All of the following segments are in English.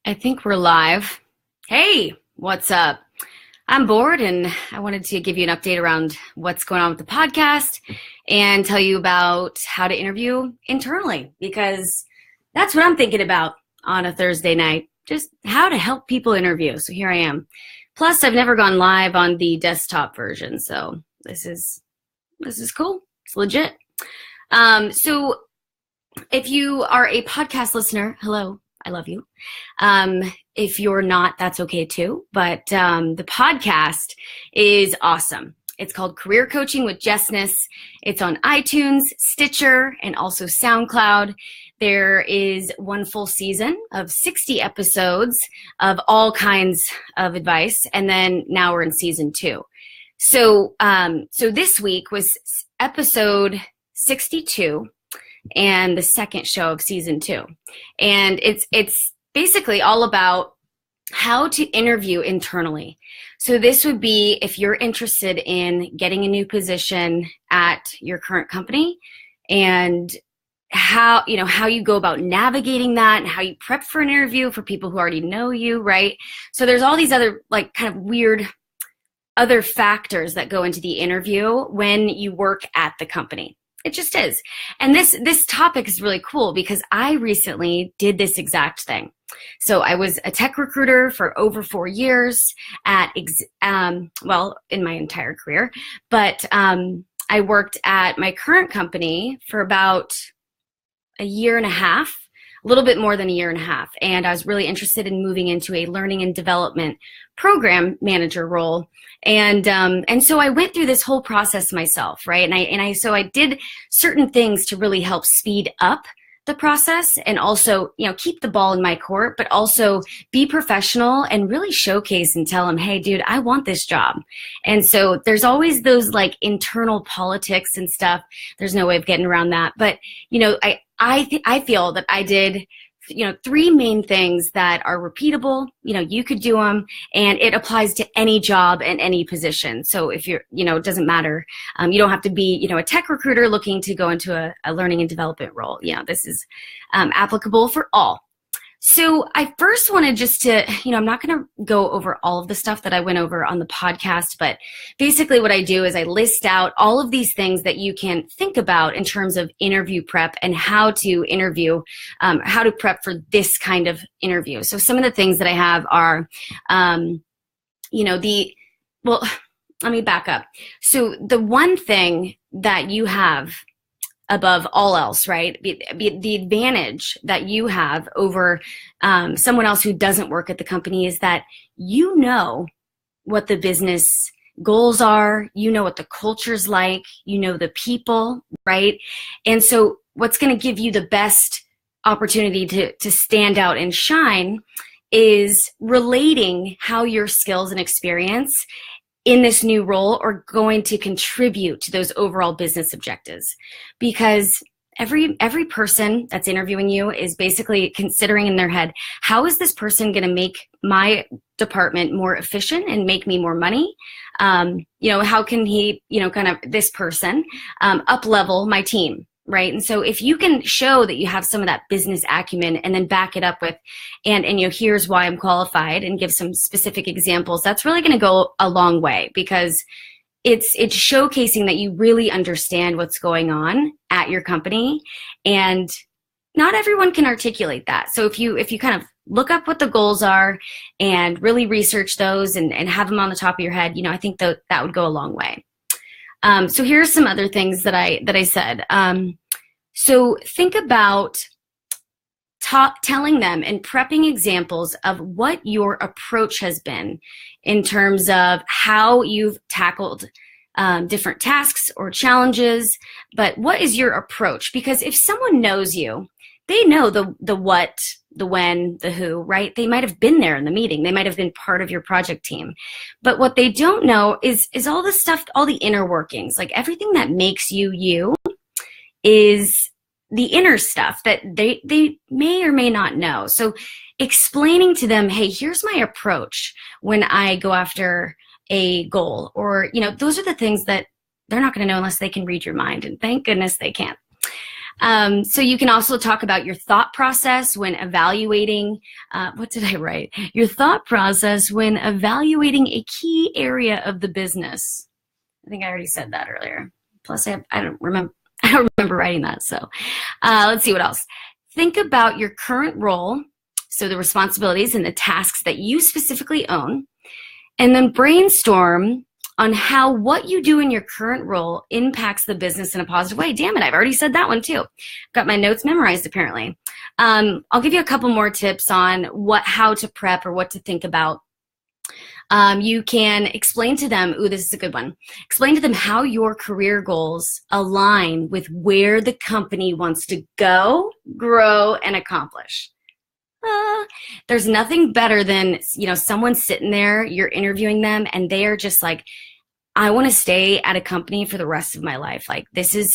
I think we're live. Hey, what's up? I'm bored and I wanted to give you an update around what's going on with the podcast and tell you about how to interview internally, because that's what I'm thinking about on a Thursday night, just how to help people interview. So here I am. Plus, I've never gone live on the desktop version, so this is cool. It's legit. So if you are a podcast listener, hello. I love you. If you're not, that's okay too. But the podcast is awesome. It's called Career Coaching with Jessness. It's on iTunes, Stitcher, and also SoundCloud. There is one full season of 60 episodes of all kinds of advice. And then now we're in season 2. So this week was episode 62. And the second show of season 2. And it's basically all about how to interview internally. So this would be if you're interested in getting a new position at your current company, and how you go about navigating that and how you prep for an interview for people who already know you, right? So there's all these other kind of weird other factors that go into the interview when you work at the company. It just is. And this topic is really cool because I recently did this exact thing. So I was a tech recruiter for over 4 years in my entire career, but I worked at my current company for about a year and a half, a little bit more than a year and a half. And I was really interested in moving into a learning and development program manager role. And so I went through this whole process myself, right? So I did certain things to really help speed up the process and also, keep the ball in my court, but also be professional and really showcase and tell them, hey, dude, I want this job. And so there's always those internal politics and stuff. There's no way of getting around that. But, I feel that I did 3 main things that are repeatable. You could do them, and it applies to any job and any position. So if you're, it doesn't matter. You don't have to be, a tech recruiter looking to go into a learning and development role. This is applicable for all. So I first wanted just to, I'm not going to go over all of the stuff that I went over on the podcast, but basically what I do is I list out all of these things that you can think about in terms of interview prep and how to interview, how to prep for this kind of interview. So some of the things that I have are, let me back up. So the one thing that you have above all else, right? The advantage that you have over someone else who doesn't work at the company is that you know what the business goals are, you know what the culture's like, you know the people, right? And so what's going to give you the best opportunity to stand out and shine is relating how your skills and experience in this new role are going to contribute to those overall business objectives. Because every person that's interviewing you is basically considering in their head, how is this person going to make my department more efficient and make me more money? How can he, this person up level my team? Right. And so if you can show that you have some of that business acumen and then back it up with, and here's why I'm qualified, and give some specific examples, that's really going to go a long way, because it's showcasing that you really understand what's going on at your company. And not everyone can articulate that. So if you kind of look up what the goals are and really research those and have them on the top of your head, I think that would go a long way. So here's some other things that I said. So think about telling them and prepping examples of what your approach has been in terms of how you've tackled different tasks or challenges. But what is your approach? Because if someone knows you, they know the what, the when, the who, right? They might have been there in the meeting. They might have been part of your project team. But what they don't know is all the stuff, all the inner workings, everything that makes you you is the inner stuff that they may or may not know. So explaining to them, hey, here's my approach when I go after a goal, or, those are the things that they're not going to know unless they can read your mind. And thank goodness they can. So you can also talk about your thought process when evaluating, what did I write? Your thought process when evaluating a key area of the business. I think I already said that earlier. Plus, I don't remember writing that. So let's see what else. Think about your current role, so the responsibilities and the tasks that you specifically own, and then brainstorm on how what you do in your current role impacts the business in a positive way. Damn it, I've already said that one too. Got my notes memorized apparently. I'll give you a couple more tips on how to prep or what to think about. You can explain to them, this is a good one. Explain to them how your career goals align with where the company wants to go, grow, and accomplish. There's nothing better than, someone sitting there, you're interviewing them, and they are just like, I want to stay at a company for the rest of my life. Like,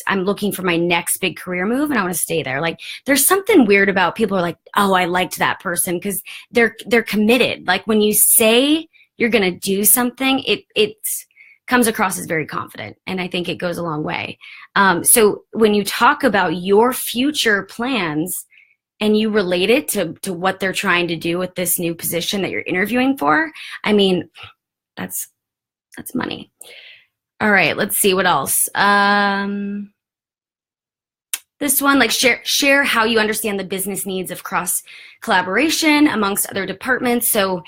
I'm looking for my next big career move and I want to stay there. Like, there's something weird about people who are like, oh, I liked that person because they're committed. Like, when you say you're going to do something, it comes across as very confident. And I think it goes a long way. So when you talk about your future plans and you relate it to what they're trying to do with this new position that you're interviewing for, I mean, that's money. All right, let's see what else. This one, like share how you understand the business needs of cross collaboration amongst other departments. So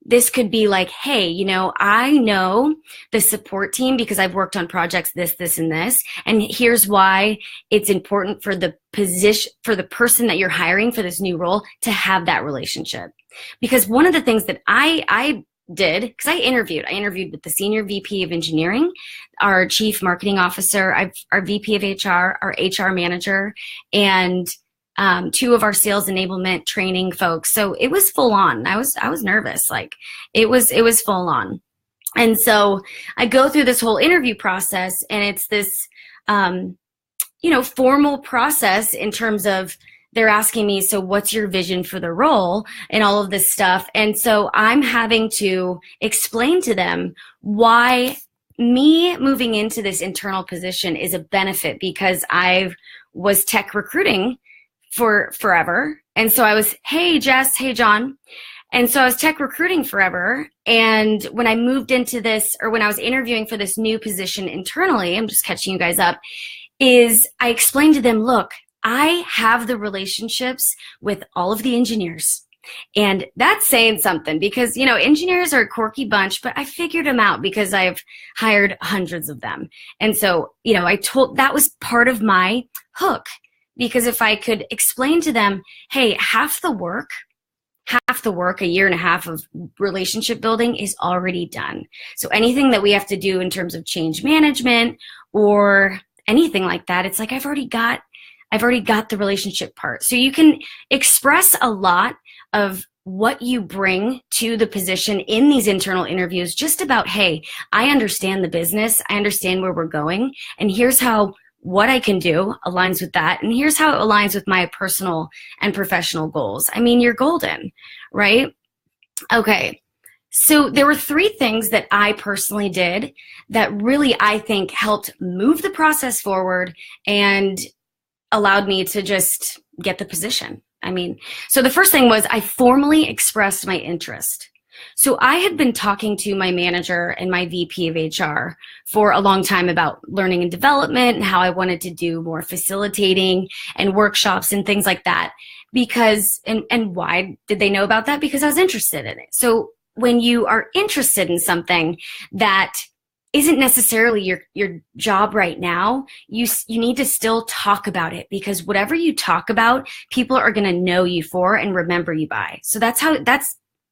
this could be like, hey, I know the support team because I've worked on projects this, and this, and here's why it's important for the person that you're hiring for this new role to have that relationship. Because one of the things that I did, because I interviewed with the senior VP of engineering, our chief marketing officer, our VP of HR, our HR manager, and two of our sales enablement training folks. So it was full on. I was nervous. Like, it was full on. And so I go through this whole interview process, and it's this formal process in terms of they're asking me, so what's your vision for the role and all of this stuff. And so I'm having to explain to them why me moving into this internal position is a benefit, because I was tech recruiting for forever. And so I was, hey, Jess, hey, John. And so I was tech recruiting forever. And when I moved into this, or when I was interviewing for this new position internally, I'm just catching you guys up, is I explained to them, look, I have the relationships with all of the engineers. And that's saying something, because, engineers are a quirky bunch, but I figured them out because I've hired hundreds of them. And so, that was part of my hook, because if I could explain to them, hey, half the work, a year and a half of relationship building is already done. So anything that we have to do in terms of change management or anything like that, it's like, I've already got the relationship part. So you can express a lot of what you bring to the position in these internal interviews, just about, hey, I understand the business, I understand where we're going, and here's how what I can do aligns with that, and here's how it aligns with my personal and professional goals. I mean, you're golden, right? Okay. So there were 3 things that I personally did that really, I think, helped move the process forward and allowed me to just get the position. I mean, so the first thing was I formally expressed my interest. So I had been talking to my manager and my VP of HR for a long time about learning and development and how I wanted to do more facilitating and workshops and things like that. Because, and why did they know about that? Because I was interested in it. So when you are interested in something that isn't necessarily your job right now, you need to still talk about it, because whatever you talk about, people are going to know you for and remember you by. So that's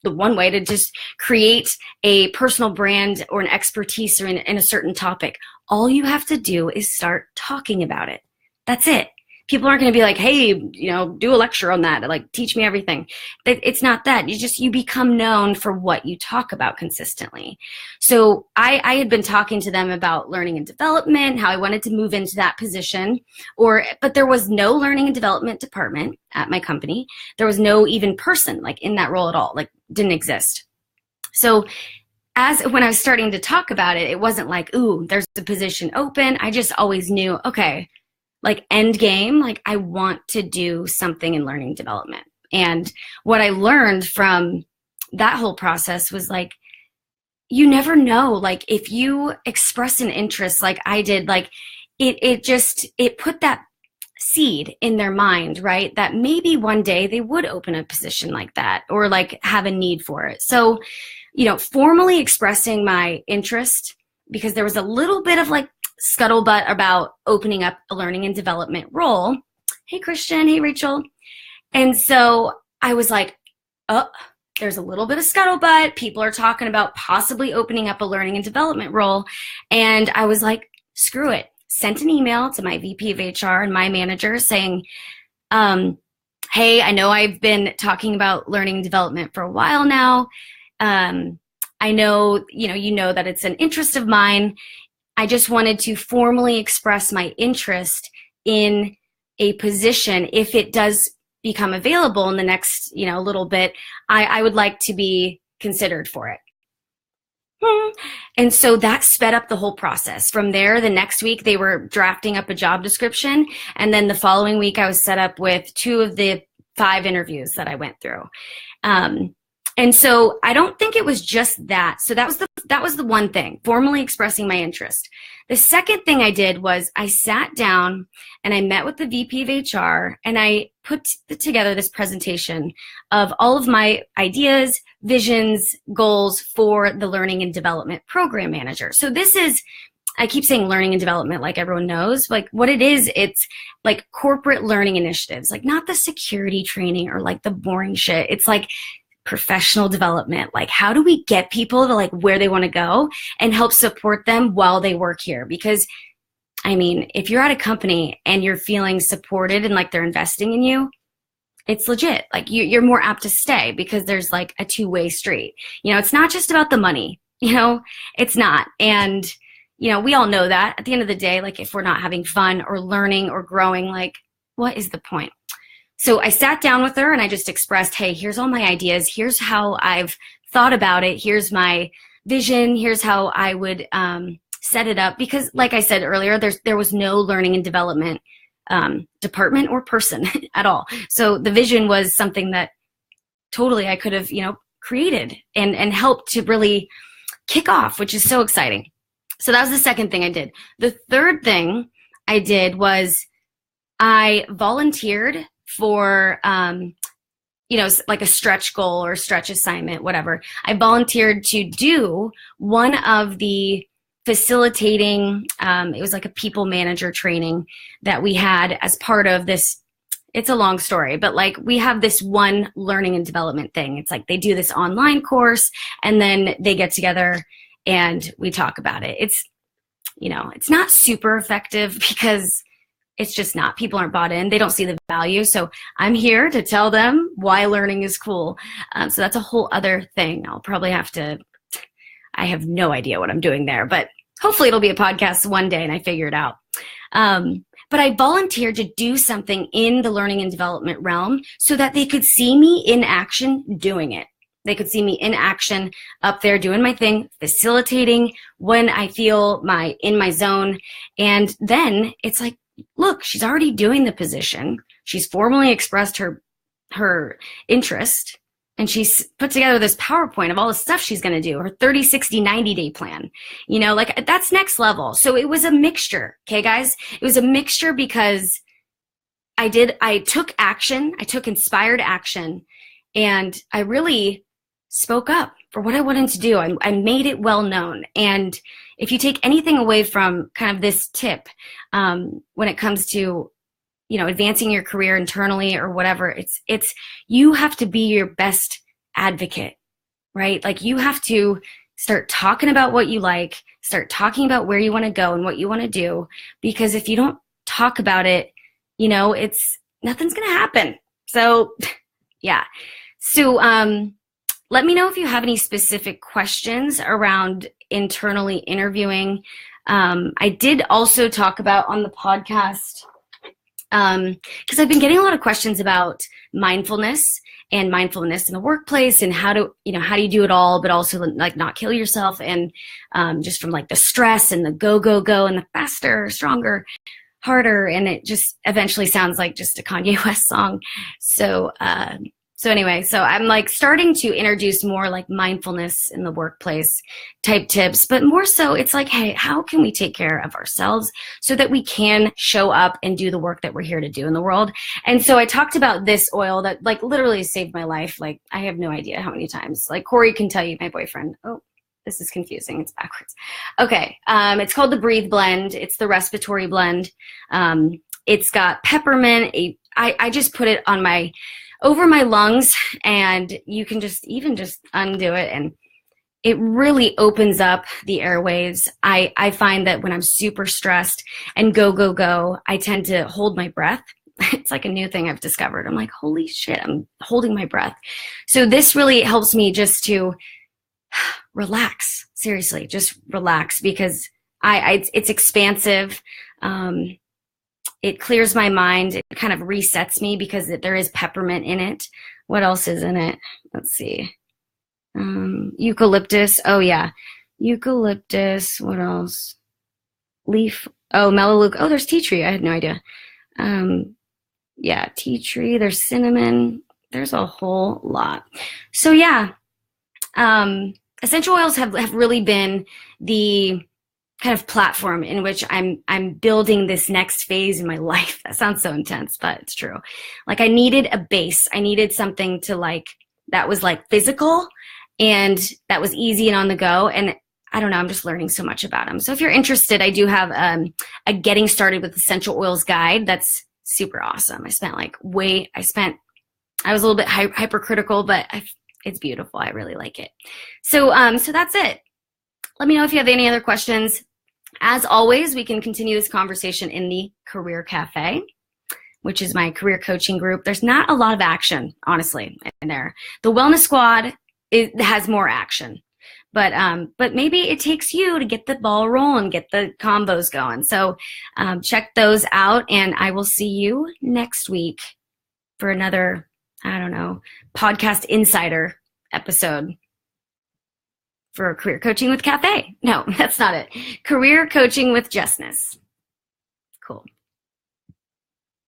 the one way to just create a personal brand or an expertise or in a certain topic. All you have to do is start talking about it. That's it. People aren't going to be like, hey, do a lecture on that, like teach me everything. It's not that. You become known for what you talk about consistently. So I had been talking to them about learning and development, how I wanted to move into that position, but there was no learning and development department at my company. There was no even person like in that role at all, like didn't exist. So when I was starting to talk about it, it wasn't like, ooh, there's a position open. I just always knew, okay, like end game, like I want to do something in learning development. And what I learned from that whole process was like, you never know, like if you express an interest like I did, like it put that seed in their mind, right? That maybe one day they would open a position like that or like have a need for it. So, formally expressing my interest, because there was a little bit of like scuttlebutt about opening up a learning and development role. Hey, Christian. Hey, Rachel. And so I was like, oh, there's a little bit of scuttlebutt. People are talking about possibly opening up a learning and development role. And I was like, screw it. Sent an email to my VP of HR and my manager saying, hey, I know I've been talking about learning and development for a while now. I know, you know that it's an interest of mine. I just wanted to formally express my interest in a position. If it does become available in the next, little bit, I would like to be considered for it. And so that sped up the whole process. From there, the next week, they were drafting up a job description. And then the following week, I was set up with 2 of the 5 interviews that I went through. And so I don't think it was just that. So that was the one thing, formally expressing my interest. The second thing I did was I sat down and I met with the VP of HR and I put together this presentation of all of my ideas, visions, goals for the learning and development program manager. So this is, I keep saying learning and development like everyone knows, like what it is, it's like corporate learning initiatives, like not the security training or like the boring shit. It's like professional development. Like how do we get people to like where they want to go and help support them while they work here? Because I mean, if you're at a company and you're feeling supported and like they're investing in you, it's legit. Like you're more apt to stay because there's like a two-way street. It's not just about the money, it's not. And, we all know that at the end of the day, like if we're not having fun or learning or growing, like what is the point? So I sat down with her and I just expressed, hey, here's all my ideas. Here's how I've thought about it. Here's my vision. Here's how I would set it up. Because like I said earlier, there was no learning and development department or person at all. So the vision was something that totally I could have, created and helped to really kick off, which is so exciting. So that was the second thing I did. The third thing I did was I volunteered for, like a stretch goal or stretch assignment, whatever. I volunteered to do one of the facilitating, it was like a people manager training that we had as part of this. It's a long story, but like we have this one learning and development thing. It's like they do this online course and then they get together and we talk about it. It's, it's not super effective because it's just not. People aren't bought in. They don't see the value. So I'm here to tell them why learning is cool. So that's a whole other thing. I have no idea what I'm doing there, but hopefully it'll be a podcast one day and I figure it out. But I volunteered to do something in the learning and development realm so that they could see me in action doing it. They could see me in action up there doing my thing, facilitating when I feel in my zone. And then it's like, look, she's already doing the position. She's formally expressed her interest, and she's put together this PowerPoint of all the stuff she's going to do, her 30, 60, 90-day plan. Like that's next level. So it was a mixture. Okay, guys? It was a mixture because I took action. I took inspired action, and I really spoke up for what I wanted to do. I made it well known. And if you take anything away from kind of this tip, when it comes to, advancing your career internally or whatever, it's you have to be your best advocate, right? Like you have to start talking about what you like, start talking about where you want to go and what you want to do, because if you don't talk about it, nothing's going to happen. So yeah. So, let me know if you have any specific questions around internally interviewing. I did also talk about on the podcast, because I've been getting a lot of questions about mindfulness and mindfulness in the workplace and how do you do it all, but also like not kill yourself and just from like the stress and the go and the faster, stronger. harder, and it just eventually sounds like just a Kanye West song. So anyway, so I'm like starting to introduce more like mindfulness in the workplace type tips, but more so it's like, hey, how can we take care of ourselves so that we can show up and do the work that we're here to do in the world? And so I talked about this oil that like literally saved my life. Like I have no idea how many times. Like Corey can tell you, my boyfriend. Oh, this is confusing. It's backwards. Okay. It's called the Breathe Blend. It's the respiratory blend. It's got peppermint. I just put it on over my lungs, and you can just undo it, and it really opens up the airwaves. I find that when I'm super stressed and go, I tend to hold my breath. It's like a new thing I've discovered. I'm like, holy shit, I'm holding my breath. So this really helps me just to relax. Seriously, just relax, because it's expansive. It clears my mind. It kind of resets me because there is peppermint in it. What else is in it? Let's see. Eucalyptus. Oh, yeah. Eucalyptus. What else? Leaf. Oh, melaleuca. Oh, there's tea tree. I had no idea. Yeah, tea tree. There's cinnamon. There's a whole lot. So, yeah. Essential oils have really been the kind of platform in which I'm building this next phase in my life. That sounds so intense, but it's true. Like I needed a base. I needed something to like, that was like physical and that was easy and on the go. And I don't know, I'm just learning so much about them. So if you're interested, I do have a getting started with essential oils guide. That's super awesome. I was a little bit hypercritical, but it's beautiful. I really like it. So that's it. Let me know if you have any other questions. As always, we can continue this conversation in the Career Cafe, which is my career coaching group. There's not a lot of action, honestly, in there. The Wellness Squad has more action, but maybe it takes you to get the ball rolling, get the combos going. So check those out, and I will see you next week for another, I don't know, podcast insider episode. For Career Coaching with Cafe. No, that's not it. Career Coaching with Jessness. Cool.